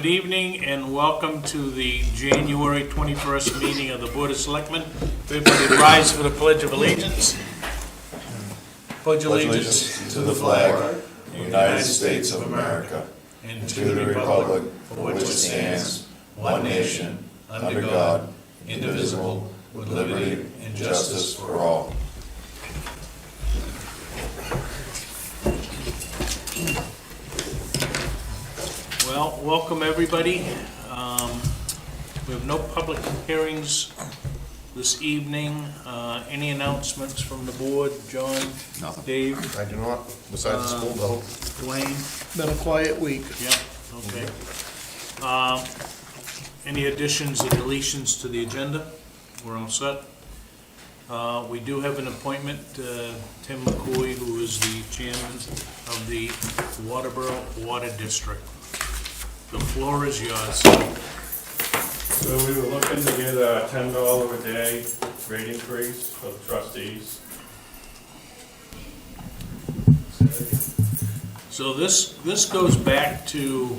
Good evening and welcome to the January 21st meeting of the Board of Selectmen. Everybody rise for the Pledge of Allegiance. Pledge allegiance to the flag of the United States of America and to the republic for which it stands, one nation, under God, indivisible, with liberty and justice for all. Well, welcome everybody. We have no public hearings this evening. Any announcements from the board? John? Nothing. Dave? I do not, besides the school though. Dwayne? Been a quiet week. Yep, okay. Any additions or deletions to the agenda? We're all set. We do have an appointment, Tim McCoy, who is the chairman of the Waterboro Water District. The floor is yours. So we were looking to get a $10 a day rate increase for the trustees. So this goes back to,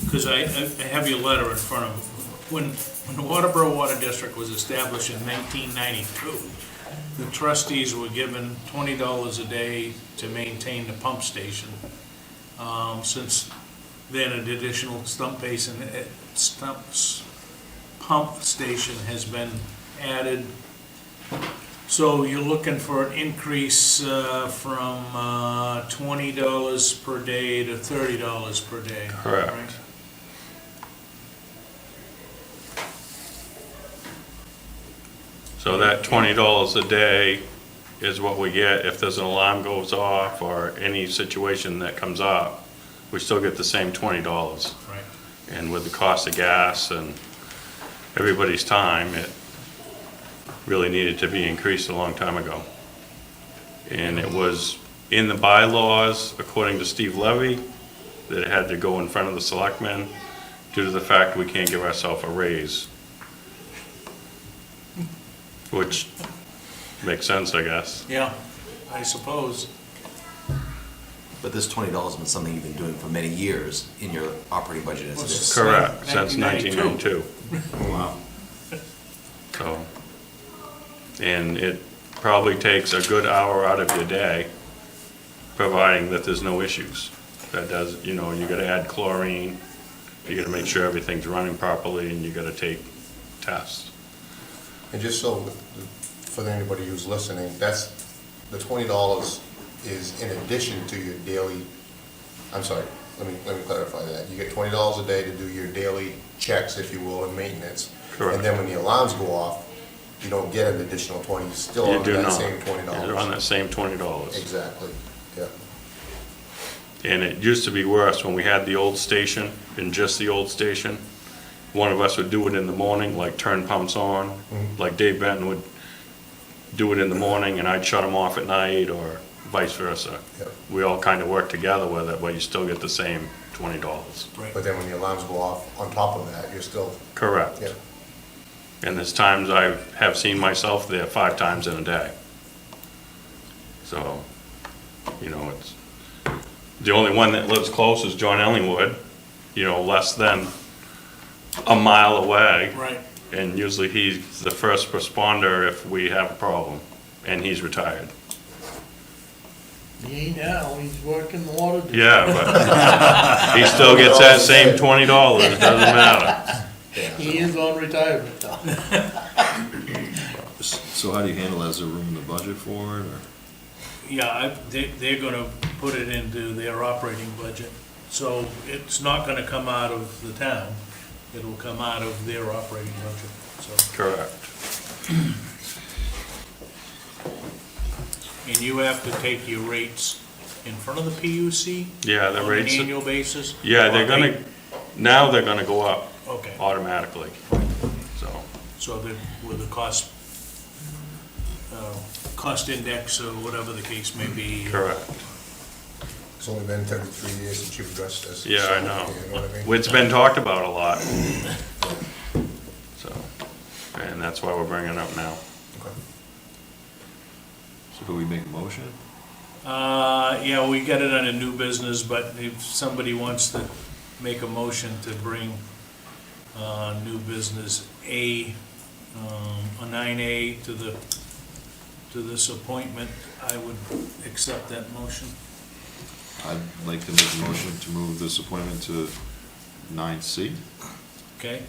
because I have your letter in front of me. When the Waterboro Water District was established in 1992, the trustees were given $20 a day to maintain the pump station. Since then, an additional pump station has been added. So you're looking for an increase from $20 per day to $30 per day. Correct. Right? So that $20 a day is what we get if there's an alarm goes off or any situation that comes up. We still get the same $20. Right. And with the cost of gas and everybody's time, it really needed to be increased a long time ago. And it was in the bylaws, according to Steve Levy, that it had to go in front of the selectmen due to the fact we can't give ourselves a raise. Which makes sense, I guess. Yeah, I suppose. But this $20 has been something you've been doing for many years in your operating budget as it is. Correct, since 1992. 1992. Wow. So, and it probably takes a good hour out of your day, providing that there's no issues. That does, you know, you gotta add chlorine, you gotta make sure everything's running properly, and you gotta take tests. And just so, for anybody who's listening, that's, the $20 is in addition to your daily, I'm sorry, let me clarify that. You get $20 a day to do your daily checks, if you will, and maintenance. Correct. And then when the alarms go off, you don't get an additional 20, you're still You on do that not. same $20. You're on that same $20. Exactly, yeah. And it used to be worse when we had the old station, and just the old station. One of us would do it in the morning, like turn pumps on, like Dave Benton would do it in the morning and I'd shut them off at night, or vice versa. Yep. We all kind of work together with it, but you still get the same $20. Right. But then when the alarms go off, on top of that, you're still, Correct. yeah. And there's times I have seen myself there 5 times in a day. So, you know, it's, the only one that lives close is John Ellingwood, you know, less than a mile away. Right. And usually he's the first responder if we have a problem, and he's retired. He ain't now, he's working the water. Yeah, but he still gets that same $20, doesn't matter. He is on retirement though. So how do you handle that? Is there room in the budget for it, or? Yeah, they're gonna put it into their operating budget. So it's not gonna come out of the town. It'll come out of their operating budget, so. Correct. And you have to take your rates in front of the PUC? Yeah, the rates, On an annual basis? yeah, they're Or gonna, now they're gonna go up Okay, automatically, so. so that with the cost index or whatever the case may be. Correct. It's only been 33 years since you've addressed this. Yeah, so, I know. You know what I mean? It's been talked about a lot. So, and that's why we're bringing it up now. Okay. So do we make a motion? Yeah, we got it under new business, but if somebody wants to make a motion to bring new business a 9A to this appointment, I would accept that motion. I'd like to make a motion to move this appointment to 9C, Okay?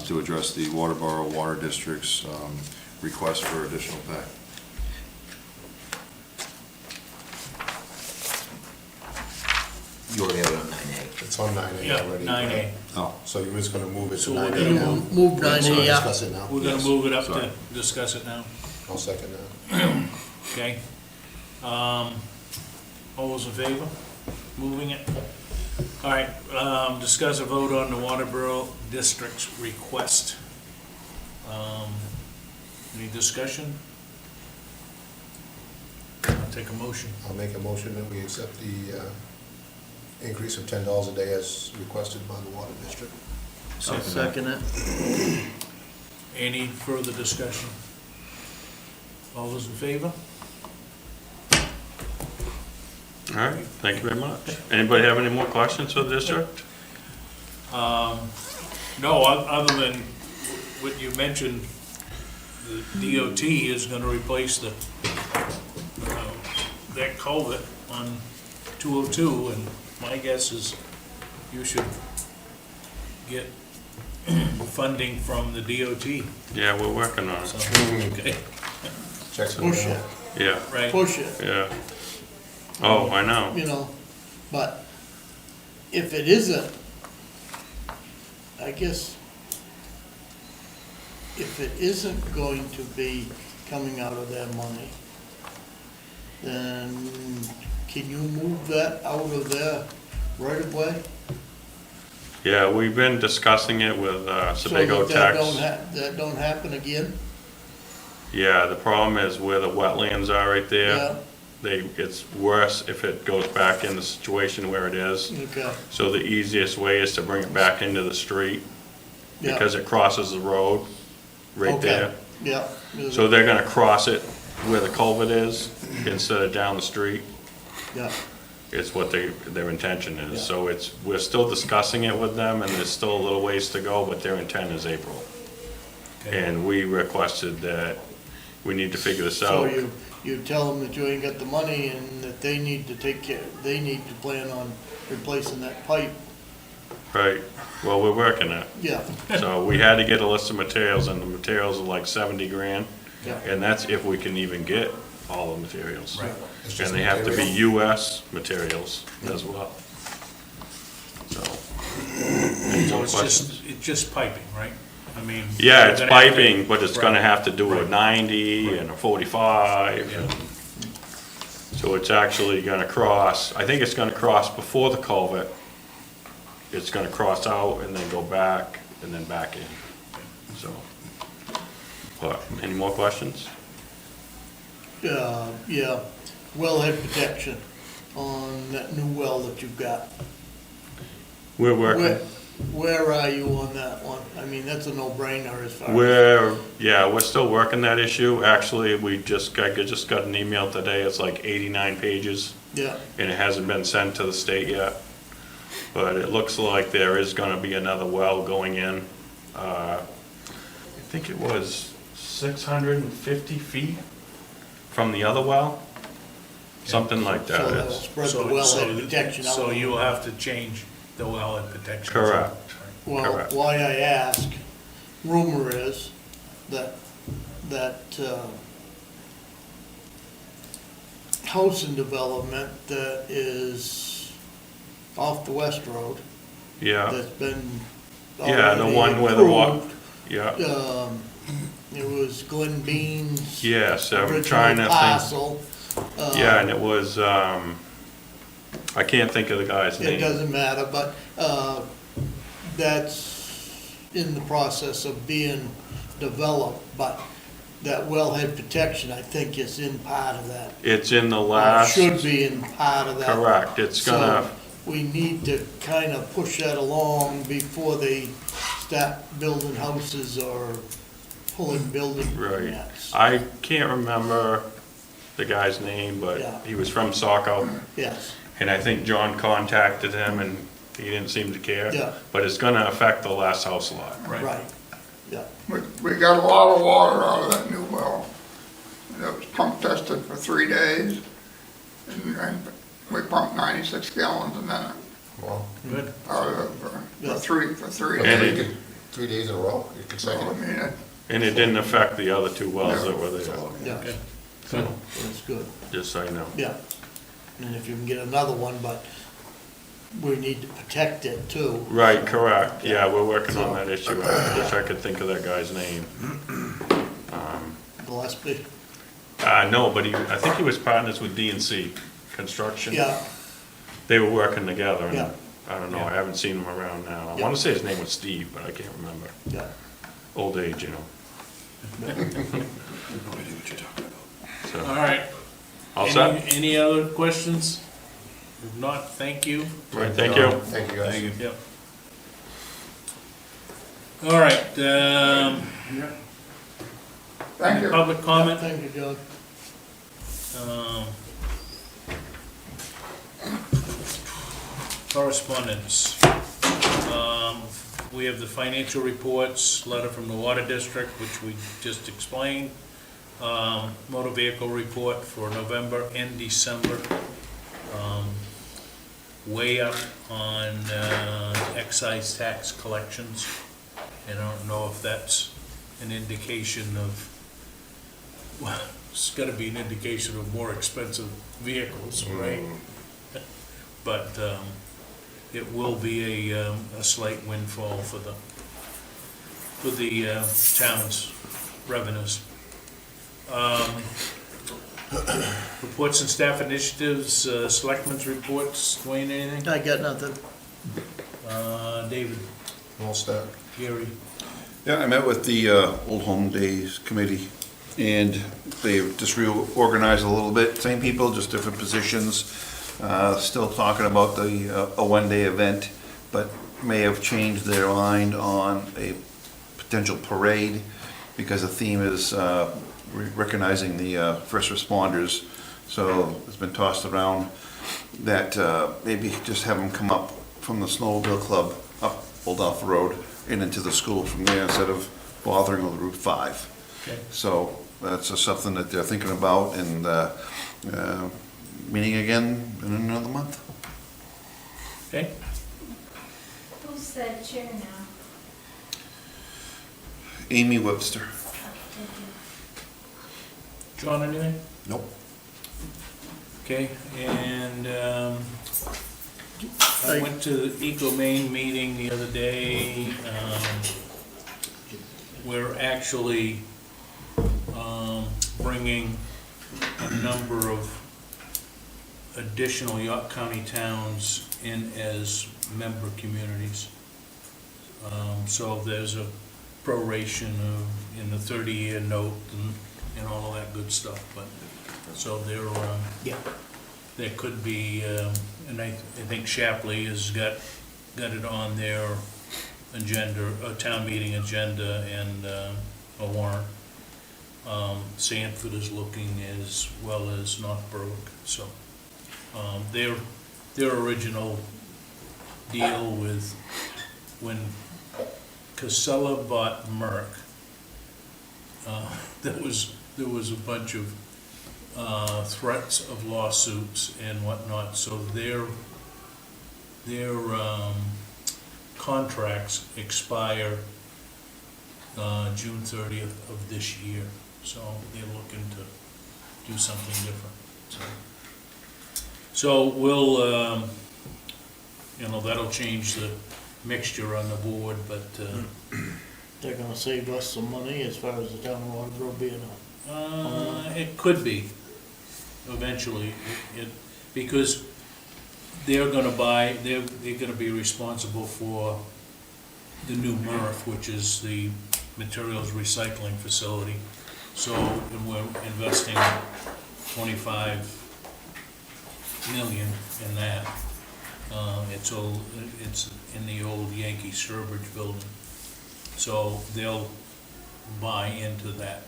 to address the Waterboro Water District's request for additional pay. You already have it on 9A. It's on 9A Yeah, already. 9A. Oh, So you're just gonna move it to So we're 9A gonna now? Move So 9A, yeah. discuss it now? We're gonna Yes, move it up to sorry. discuss it now, I'll second that. okay? All those in favor? Moving it? All right, discuss a vote on the Waterboro District's request. Any discussion? I'll take a motion. I'll make a motion that we accept the increase of $10 a day as requested by the Water District. I'll second it. Any further discussion? All those in favor? All right, thank you very much. Anybody have any more questions for the district? No, other than what you mentioned, the DOT is gonna replace that culvert on 202, and my guess is you should get funding from the DOT, Yeah, we're working on so, it. okay, Checks in the Push mail. it, Yeah, right? push it, yeah. Oh, I know. you know, but if it isn't, I guess, if it isn't going to be coming out of their money, then can you move that out of their right of way? Yeah, we've been discussing it with Sebago So that Tex. that don't happen again? Yeah, the problem is where the wetlands are right Yeah, there, it's worse if it goes back in the situation where it is. okay, So the easiest way is to bring it back into the street yeah. because it crosses the road right Okay. there. Yeah. So they're gonna cross it where the culvert is instead of down the street. Yeah, It's what their intention Yeah. is. So we're still discussing it with them and there's still a little ways to go, but their intent is April. Okay. And we requested that we need to figure this so out. you tell them that you ain't got the money and that they need to take care, they need to plan on replacing that pipe. Right, well, we're working it. Yeah, So we had to get a list of materials and the materials are like 70 grand. yeah, And that's if we can even get all the materials. Right. It's just And they have to be material. US materials as well. So. Any So more it's questions? just piping, right? I mean. Yeah, you're it's gonna have to- piping, but it's gonna Right. have to do a Right. 90 and a 45. Yeah. and- So it's actually gonna cross, I think it's gonna cross before the culvert. It's gonna cross out and then go back and then back in, so. But, any more questions? yeah. Wellhead protection on that new well that you've got. We're Where, working, where are you on that one? I mean, that's a no-brainer as far as. we're still working that issue. Actually, I just got an email today, it's like 89 pages. Yeah, And it hasn't been sent to the state yet. But it looks like there is gonna be another well going in. I think it was 650 feet from the other well, something like so that. that'll It's spread the So- wellhead protection out. So a you'll little have to change the wellhead protection. correct. Well, Correct. why I ask, rumor is that housing development that is off the West Road, Yeah, that's been yeah, the already one where the water, approved, yeah, it was Glenn Bean's yes, I'm original trying to think. parcel. Yeah, and it was, I can't think of the guy's It name. doesn't matter, but, that's in the process of being developed, but that wellhead protection, I think, is in part of that. It's in the Or last, should be in part of that. correct, it's gonna, So we need to kind of push that along before they start building houses or pulling building right. permits. I can't remember the guy's name, Yeah. but he was from Saco. Yes, And I think John contacted him and he didn't seem to care. Yeah. But it's gonna affect the last house lot. right, yeah. We got a lot of water out of that new well. It was pump tested for 3 days, and we pumped 96 gallons a minute Well, Good. out of it for three And days. it, 3 days in a row, So, I consecutive. mean, and it didn't affect the other two wells that were there, Yeah, Good. so that's good, just so you know. yeah. And if you can get another one, but we need to protect it too. Right, correct. Yeah, we're working on So- that issue. I wish I could think of that guy's name. Gillespie, No, but I think he was partners with D&C Construction. yeah, They were working together, and Yeah. I don't know, I haven't seen him around now. I Yeah. wanna say his name was Steve, but I can't remember. yeah. Old age, you know. So, All right. all set? Any other questions? If not, thank you. Right, thank you. Thank you, guys. Yep. All right, Thank you. public comment? Thank you, John. Um, Correspondence. We have the financial reports, letter from the water district, which we just explained. Motor vehicle report for November and December. Way up on excise tax collections. And I don't know if that's an indication of, well, it's gotta be an indication of more expensive vehicles, right? But it will be a slight windfall for the town's revenues. Reports and staff initiatives, selectmen's reports, Dwayne, anything? I got nothing. David, All set. Gary? Yeah, I met with the Old Home Days Committee, and they've just reorganized a little bit. Same people, just different positions. Still talking about a one-day event, but may have changed their mind on a potential parade, because the theme is recognizing the first responders. So it's been tossed around that maybe just have them come up from the Snowmobile Club up Old Alpha Road and into the school from there instead of bothering with Route 5. Okay. So that's just something that they're thinking about, and meeting again in another month. Okay, Who's the chair now? Amy Webster. Thank you. John, anything? Nope. Okay, and I went to the Eco Maine meeting the other day. We're actually bringing a number of additional York County towns in as member communities. So there's a proration of, in the 30-year note and all of that good stuff, but, so there, Yeah. there could be, and I think Shapley has got it on their agenda, a town meeting agenda and a warrant. Sanford is looking as well as North Berwick, so. Their original deal with, when Casella bought Merck, there was a bunch of threats of lawsuits and whatnot, so their contracts expire June 30th of this year, so they're looking to do something different, so we'll, that'll change the mixture on the board, but, They're gonna save us some money as far as the town of Waterboro being it could be, eventually, because they're gonna they're gonna be responsible for the new MRF, which is the materials recycling facility. So, and we're investing 25 million in that. It's in the old Yankee Sturbridge building. So they'll buy into that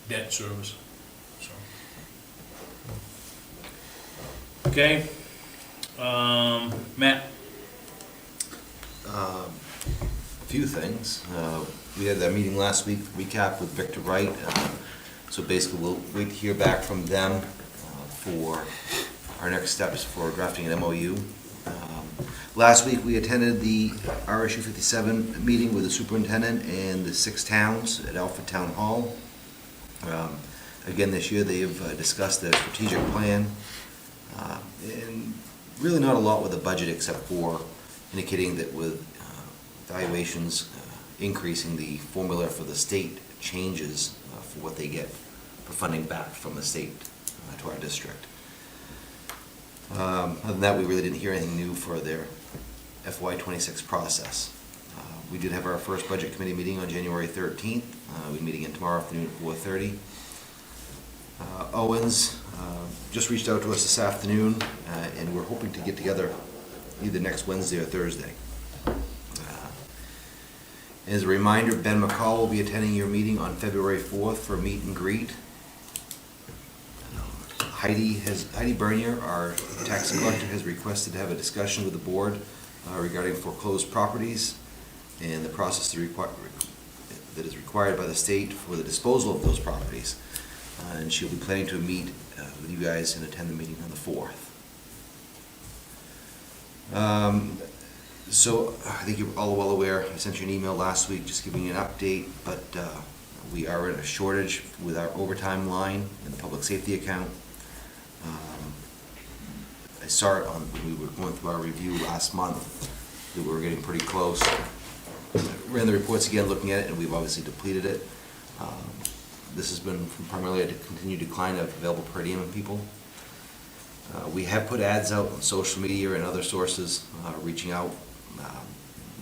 debt service, so. Okay, Matt? A few things. We had that meeting last week, recap with Victor Wright. So basically, we'll wait to hear back from them for our next steps for drafting an MOU. Last week, we attended the RSU 57 meeting with the superintendent and the 6 towns at Alfred Town Hall. Again, this year, they've discussed their strategic plan, and really not a lot with the budget except for indicating that with valuations increasing, the formula for the state changes for what they get for funding back from the state to our district. Other than that, we really didn't hear anything new for their FY26 process. We did have our first budget committee meeting on January 13th. We meet again tomorrow afternoon at 4:30. Owens just reached out to us this afternoon, and we're hoping to get together either next Wednesday or Thursday. As a reminder, Ben McCoy will be attending your meeting on February 4th for a meet and greet. Heidi Bernier, our tax collector, has requested to have a discussion with the board regarding foreclosed properties and the process that is required by the state for the disposal of those properties. And she'll be planning to meet with you guys and attend the meeting on the 4th. So I think you're all well aware, I sent you an email last week just giving you an update, but we are in a shortage with our overtime line in the public safety account. I saw it when we were going through our review last month that we were getting pretty close. Ran the reports again, looking at it, and we've obviously depleted it. This has been primarily a continued decline of available per diem people. We have put ads out on social media and other sources reaching out.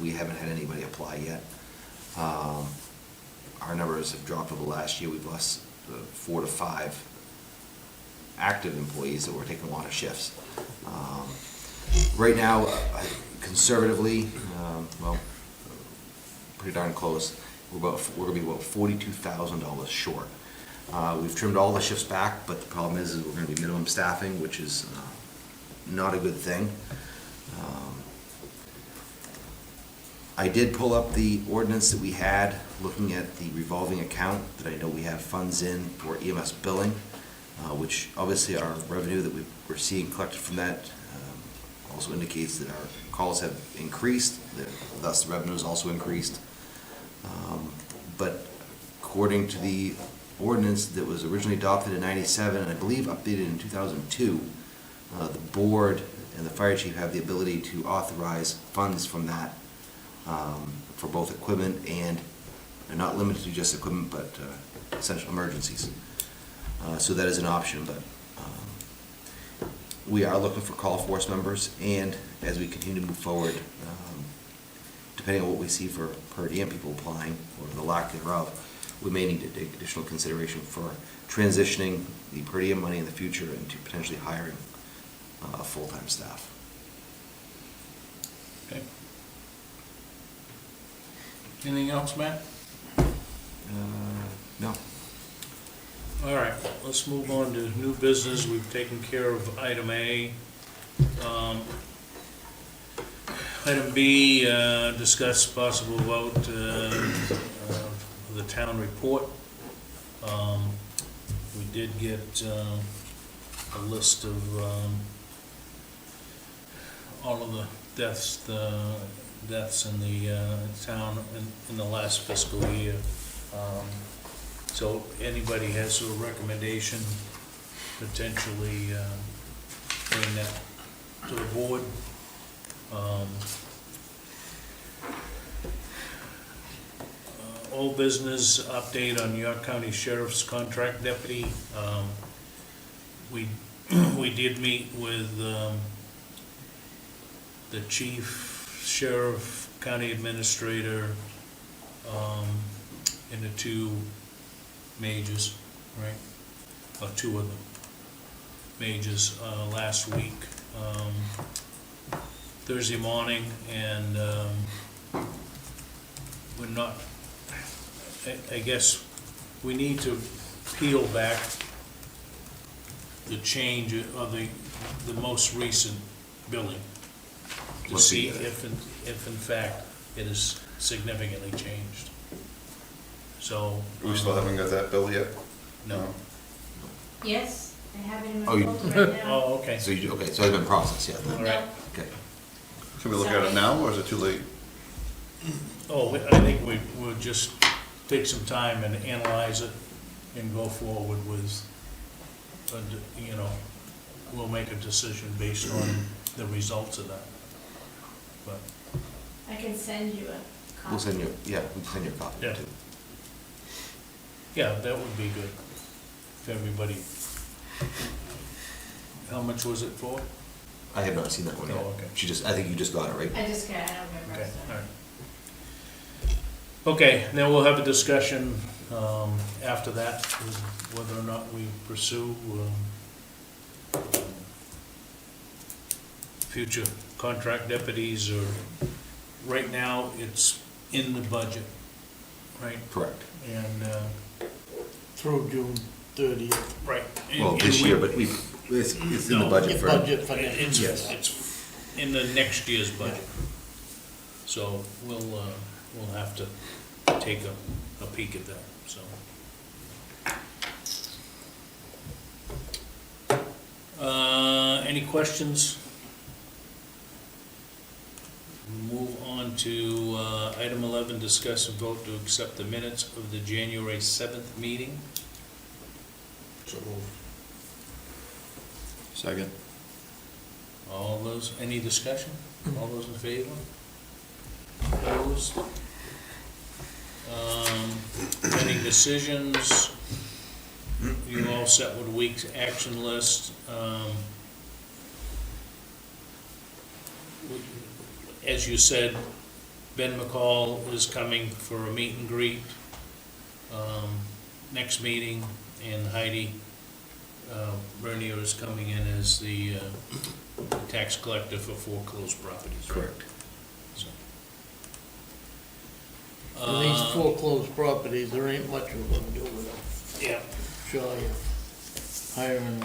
We haven't had anybody apply yet. Our numbers have dropped over the last year. We've lost 4 to 5 active employees that were taking a lot of shifts. Right now, conservatively, well, pretty darn close. We're going to be about $42,000 short. We've trimmed all the shifts back, but the problem is we're going to be minimum staffing, which is not a good thing. I did pull up the ordinance that we had, looking at the revolving account that I know we have funds in for EMS billing, which obviously our revenue that we're seeing collected from that also indicates that our calls have increased, thus the revenue has also increased. But according to the ordinance that was originally adopted in '97 and I believe updated in 2002, the board and the fire chief have the ability to authorize funds from that for both equipment and not limited to just equipment, but essential emergencies. So that is an option, but we are looking for call force members, and as we continue to move forward, depending on what we see for per diem people applying, or the lack thereof, we may need to take additional consideration for transitioning the per diem money in the future into potentially hiring full-time staff. Okay. Anything else, Matt? No. All right, let's move on to new business. We've taken care of item A. Item B, discuss possible vote of the town report. We did get a list of all of the deaths in the town in the last fiscal year. So anybody has a recommendation, potentially bring that to the board. Old business update on York County Sheriff's contract deputy. We did meet with the chief, sheriff, county administrator, and the 2 majors, right? Or 2 of the majors last week, Thursday morning, and we're not, I guess we need to peel back the change of the most recent billing to Let's see see that. if in fact it is significantly changed. So. We still haven't got that bill yet? No. Yes, I have it in Oh, my you- folder right now. Oh, okay. So okay, so it's been processed, yeah, then. All right. Okay. Can we look at it now, or is it too late? Oh, I think we'll just take some time and analyze it and go forward with, you know, we'll make a decision based on the results of that. But, I can send you a copy. We'll send you, yeah, we'll send you a copy Yeah. too. yeah, that would be good if everybody. How much was it for? I have not seen that one yet. Oh, okay. I think you just got it, right? I just got, I don't remember. Okay, so. all right. Okay, then we'll have a discussion after that, with whether or not we pursue future contract deputies, or, right now, it's in the budget, right? Correct. And, Through June 30th. right. Well, and this we- year, but it's in the No, budget for. Budget for next year. It's in the next year's budget. So we'll have to take a peek at that, so. Any questions? Move on to item 11, discuss and vote to accept the minutes of the January 7th meeting. So moved. Second. All those, any discussion? All those in favor? Opposed? Any decisions? You all set with a week's action list? As you said, Ben McCall is coming for a meet and greet next meeting, and Heidi Bernier is coming in as the tax collector for foreclosed properties. right? Correct. So. And these foreclosed properties, there ain't much we're gonna do with them. Yeah, Sure, you hiring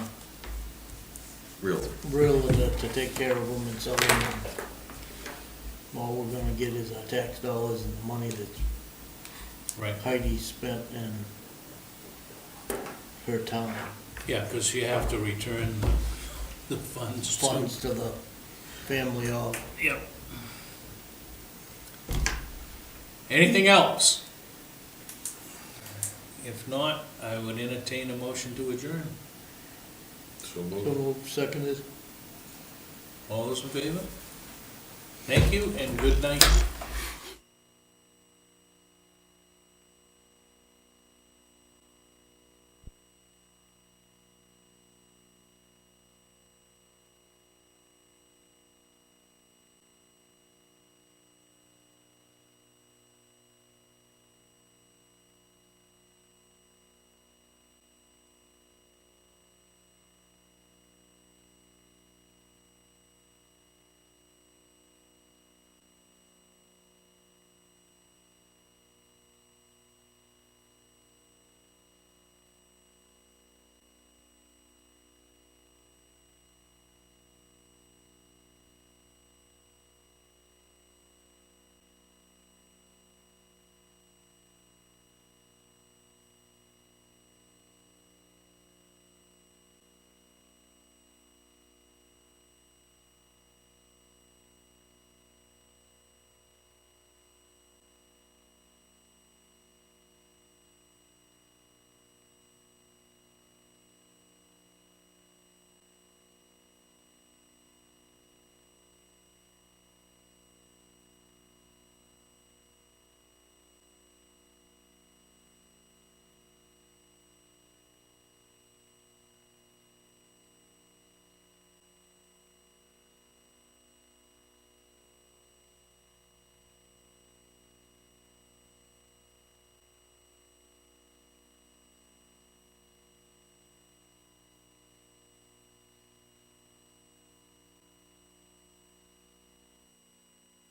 Real. a realtor to take care of them and sell them. All we're gonna get is our tax dollars and the money that right. Heidi spent in her town. Yeah, because you have to return the funds. Funds to the family of. Yep. Anything else? If not, I would entertain a motion to adjourn. So So seconded. All those in favor? Thank you and good night.